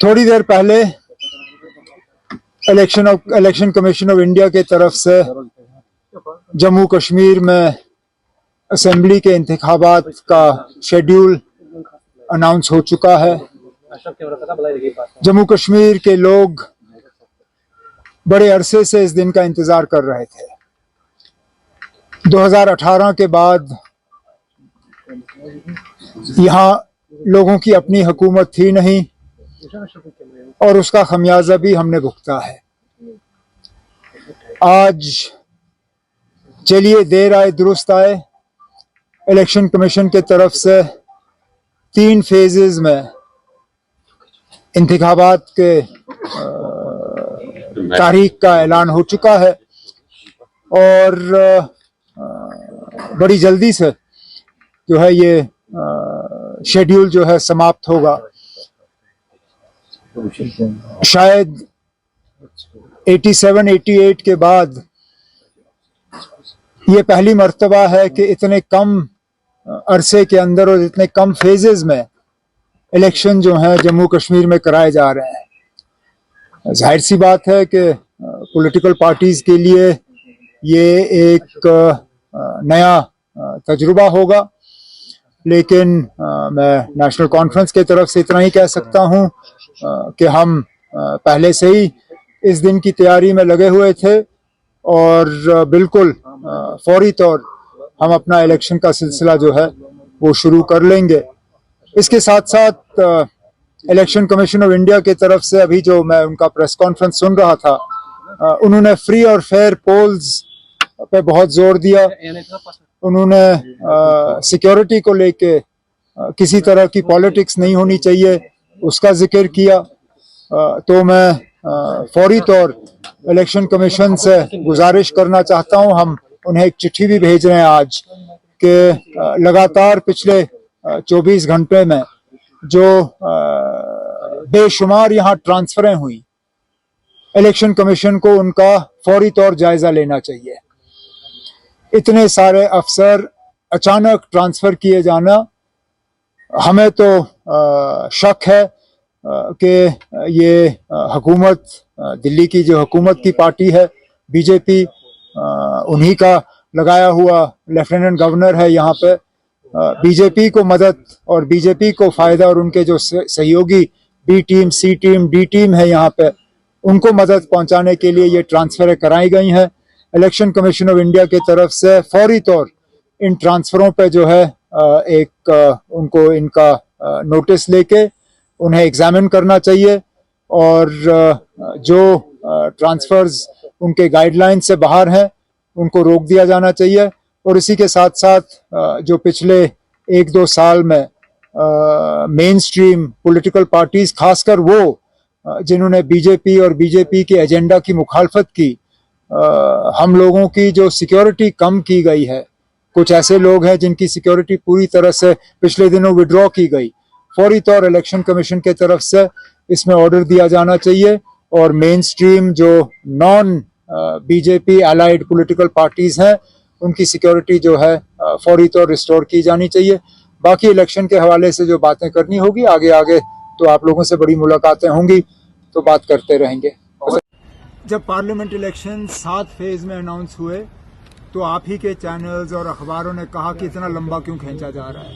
थोड़ी देर पहले election commission of India की तरफ से जम्मू कश्मीर में असेंबली के इंतखाबात का शेड्यूल अनाउंस हो चुका है। जम्मू कश्मीर के लोग बड़े अरसे से इस दिन का इंतजार कर रहे थे। 2018 के बाद यहाँ लोगों की अपनी हुकूमत थी नहीं और उसका खमियाजा भी हमने भुगता है। आज चलिए देर आए दुरुस्त आए, इलेक्शन कमीशन के तरफ से 3 फेजेस में इंतखाबात के तारीख का ऐलान हो चुका है और बड़ी जल्दी से जो है ये शेड्यूल जो है समाप्त होगा। शायद 87-88 के बाद ये पहली मर्तबा है कि इतने कम अरसे के अंदर और इतने कम फेजेस में इलेक्शन जो हैं जम्मू कश्मीर में कराए जा रहे हैं। जाहिर सी बात है कि पॉलिटिकल पार्टीज के लिए ये एक नया तजुर्बा होगा, लेकिन मैं नेशनल कॉन्फ्रेंस की तरफ से इतना ही कह सकता हूं कि हम पहले से ही इस दिन की तैयारी में लगे हुए थे और बिल्कुल फौरी तौर हम अपना इलेक्शन का सिलसिला जो है वो शुरू कर लेंगे। इसके साथ साथ इलेक्शन कमीशन ऑफ इंडिया की तरफ से अभी जो मैं उनका प्रेस कॉन्फ्रेंस सुन रहा था, उन्होंने फ्री और फेयर पोल्स पे बहुत जोर दिया। उन्होंने सिक्योरिटी को लेके किसी तरह की पॉलिटिक्स नहीं होनी चाहिए उसका जिक्र किया। तो मैं फौरी तौर इलेक्शन कमीशन से गुजारिश करना चाहता हूं, हम उन्हें एक चिट्ठी भी भेज रहे हैं आज कि लगातार पिछले 24 घंटे में जो बेशुमार यहाँ ट्रांसफरें हुई, इलेक्शन कमीशन को उनका फौरी तौर जायजा लेना चाहिए। इतने सारे अफसर अचानक ट्रांसफर किए जाना, हमें तो शक है कि ये हुकूमत, दिल्ली की जो हुकूमत की पार्टी है बीजेपी, उन्हीं का लगाया हुआ लेफ्टिनेंट गवर्नर है यहाँ पे। बीजेपी को मदद और बीजेपी को फायदा और उनके जो सहयोगी बी टीम, सी टीम, डी टीम है यहाँ पे, उनको मदद पहुंचाने के लिए ये ट्रांसफरें कराई गई हैं। इलेक्शन कमीशन ऑफ इंडिया की तरफ से फौरी तौर इन ट्रांसफरों पे जो है उनको इनका नोटिस लेके उन्हें एग्जामिन करना चाहिए और जो ट्रांसफर्स उनके गाइडलाइन से बाहर हैं उनको रोक दिया जाना चाहिए। और इसी के साथ साथ जो पिछले 1-2 साल में मेन स्ट्रीम पॉलिटिकल पार्टीज, खासकर वो जिन्होंने बीजेपी और बीजेपी के एजेंडा की मुखालफत की, हम लोगों की जो सिक्योरिटी कम की गई है, कुछ ऐसे लोग हैं जिनकी सिक्योरिटी पूरी तरह से पिछले दिनों विड्रॉ की गई, फौरी तौर इलेक्शन कमीशन के तरफ से इसमें ऑर्डर दिया जाना चाहिए और मेन स्ट्रीम जो non BJP allied political parties हैं उनकी सिक्योरिटी जो है फौरी तौर रिस्टोर की जानी चाहिए। बाकी इलेक्शन के हवाले से जो बातें करनी होगी आगे आगे तो आप लोगों से बड़ी मुलाकातें होंगी तो बात करते रहेंगे। जब पार्लियामेंट इलेक्शन 7 फेज में अनाउंस हुए तो आप ही के चैनल्स और अखबारों ने कहा कि इतना लंबा क्यों खींचा जा रहा है।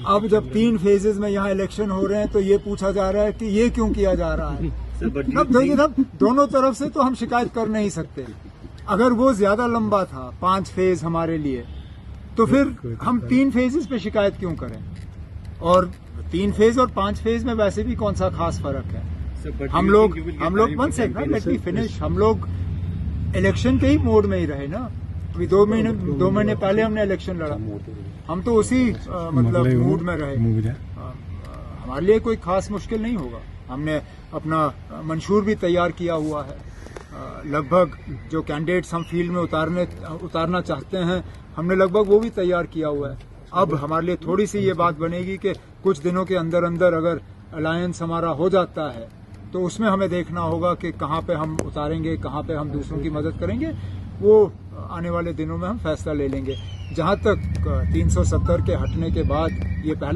अब जब 3 फेजेस में यहाँ इलेक्शन हो रहे हैं तो ये पूछा जा रहा है कि ये क्यों किया जा रहा है। अब दोनों तरफ से तो हम शिकायत कर नहीं सकते। अगर वो ज्यादा लंबा था 5 फेज हमारे लिए, तो फिर हम 3 फेजेस पे शिकायत क्यों करें। और 3 फेज और 5 फेज में वैसे भी कौन सा खास फर्क है। हम लोग 1 सेकंड, लेट मी फिनिश। हम लोग इलेक्शन के ही मोड में ही रहे ना। अभी 2 महीने पहले हमने इलेक्शन लड़ा, हम तो उसी मतलब मूड में रहे। हमारे लिए कोई खास मुश्किल नहीं होगा। हमने अपना मंशूर भी तैयार किया हुआ है। लगभग जो कैंडिडेट्स हम फील्ड में उतारना चाहते हैं, हमने लगभग वो भी तैयार किया हुआ है। अब हमारे लिए थोड़ी सी ये बात बनेगी कि कुछ दिनों के अंदर अंदर अगर अलायंस हमारा हो जाता है तो उसमें हमें देखना होगा कि कहाँ पे हम उतारेंगे, कहाँ पे हम दूसरों की मदद करेंगे। वो आने वाले दिनों में हम फैसला ले लेंगे। जहाँ तक 370 के हटने के बाद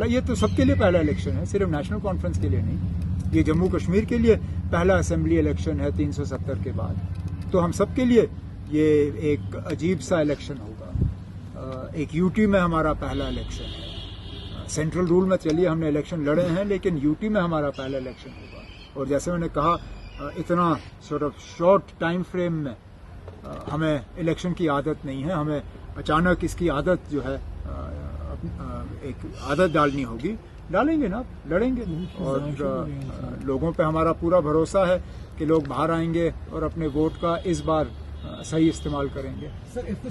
ये तो सबके लिए पहला इलेक्शन है, सिर्फ नेशनल कॉन्फ्रेंस के लिए नहीं। ये जम्मू कश्मीर के लिए पहला असेंबली इलेक्शन है 370 के बाद, तो हम सब के लिए ये एक अजीब सा इलेक्शन होगा। एक यूटी में हमारा पहला इलेक्शन है। सेंट्रल रूल में चलिए हमने इलेक्शन लड़े हैं, लेकिन यूटी में हमारा पहला इलेक्शन होगा। और जैसे मैंने कहा, इतना शॉर्ट टाइम फ्रेम में हमें इलेक्शन की आदत नहीं है। हमें अचानक इसकी आदत जो है एक आदत डालनी होगी। डालेंगे ना, लड़ेंगे। और लोगों पे हमारा पूरा भरोसा है कि लोग बाहर आएंगे और अपने वोट का इस बार सही इस्तेमाल करेंगे।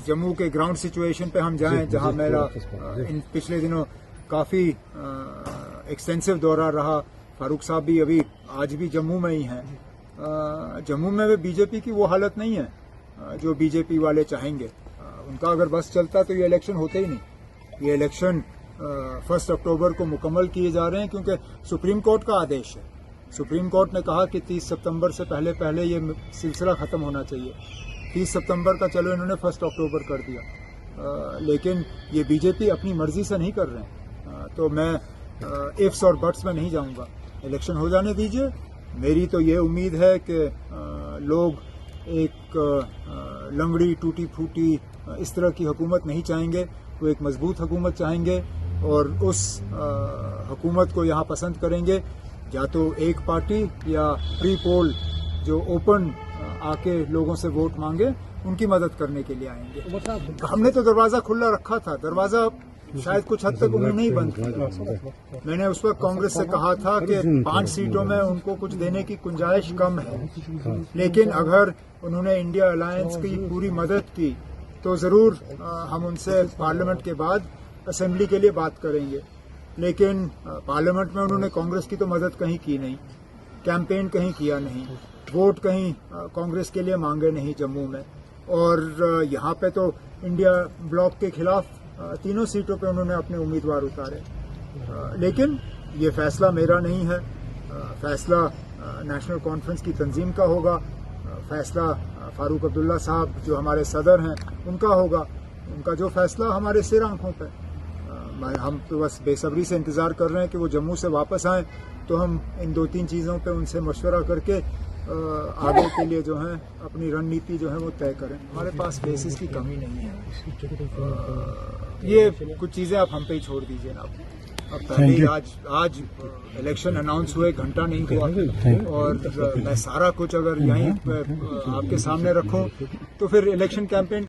जम्मू के ग्राउंड सिचुएशन पे हम जाएं, जहां मेरा इन पिछले दिनों काफ़ी एक्सटेंसिव दौरा रहा। फारूक साहब भी अभी आज भी जम्मू में ही हैं। जम्मू में भी बीजेपी की वो हालत नहीं है जो बीजेपी वाले चाहेंगे। उनका अगर बस चलता तो ये इलेक्शन होते ही नहीं। ये इलेक्शन 1 अक्टूबर को मुकम्मल किए जा रहे हैं, क्योंकि सुप्रीम कोर्ट का आदेश है। सुप्रीम कोर्ट ने कहा कि 30 सितंबर से पहले ये सिलसिला ख़त्म होना चाहिए। 30 सितंबर का चलो इन्होंने 1 अक्टूबर कर दिया, लेकिन ये बीजेपी अपनी मर्जी से नहीं कर रहे हैं। तो मैं इफ्स और बट्स में नहीं जाऊंगा। इलेक्शन हो जाने दीजिए। मेरी तो ये उम्मीद है कि लोग एक लंगड़ी टूटी फूटी इस तरह की हुकूमत नहीं चाहेंगे। वो एक मजबूत हुकूमत चाहेंगे और उस हुकूमत को यहाँ पसंद करेंगे, या तो एक पार्टी या प्री पोल जो ओपन आके लोगों से वोट मांगे, उनकी मदद करने के लिए आएंगे। हमने तो दरवाज़ा खुला रखा था। दरवाज़ा शायद कुछ हद तक उन्होंने ही बंद किया। मैंने उस वक्त कांग्रेस से कहा था कि 5 सीटों में उनको कुछ देने की गुंजाइश कम है, लेकिन अगर उन्होंने इंडिया अलायंस की पूरी मदद की तो ज़रूर हम उनसे पार्लियामेंट के बाद असेंबली के लिए बात करेंगे। लेकिन पार्लियामेंट में उन्होंने कांग्रेस की तो मदद कहीं की नहीं, कैंपेन कहीं किया नहीं, वोट कहीं कांग्रेस के लिए मांगे नहीं जम्मू में। और यहाँ पे तो इंडिया ब्लॉक के खिलाफ 3 सीटों पे उन्होंने अपने उम्मीदवार उतारे। लेकिन ये फैसला मेरा नहीं है। फैसला नेशनल कॉन्फ्रेंस की तंजीम का होगा। फैसला फारूक अब्दुल्ला साहब जो हमारे सदर हैं उनका होगा। उनका जो फैसला हमारे सिर आंखों पे। हम तो बस बेसब्री से इंतज़ार कर रहे हैं कि वो जम्मू से वापस आएँ, तो हम इन 2-3 चीज़ों पे उनसे मशवरा करके आगे के लिए जो है अपनी रणनीति जो है वो तय करें। हमारे पास बेसिस की कमी नहीं है। ये कुछ चीज़ें आप हम पे ही छोड़ दीजिए ना। अब पहले ही आज इलेक्शन अनाउंस हुए, घंटा नहीं हुआ, और मैं सारा कुछ अगर यहीं आपके सामने रखूं तो फिर इलेक्शन कैंपेन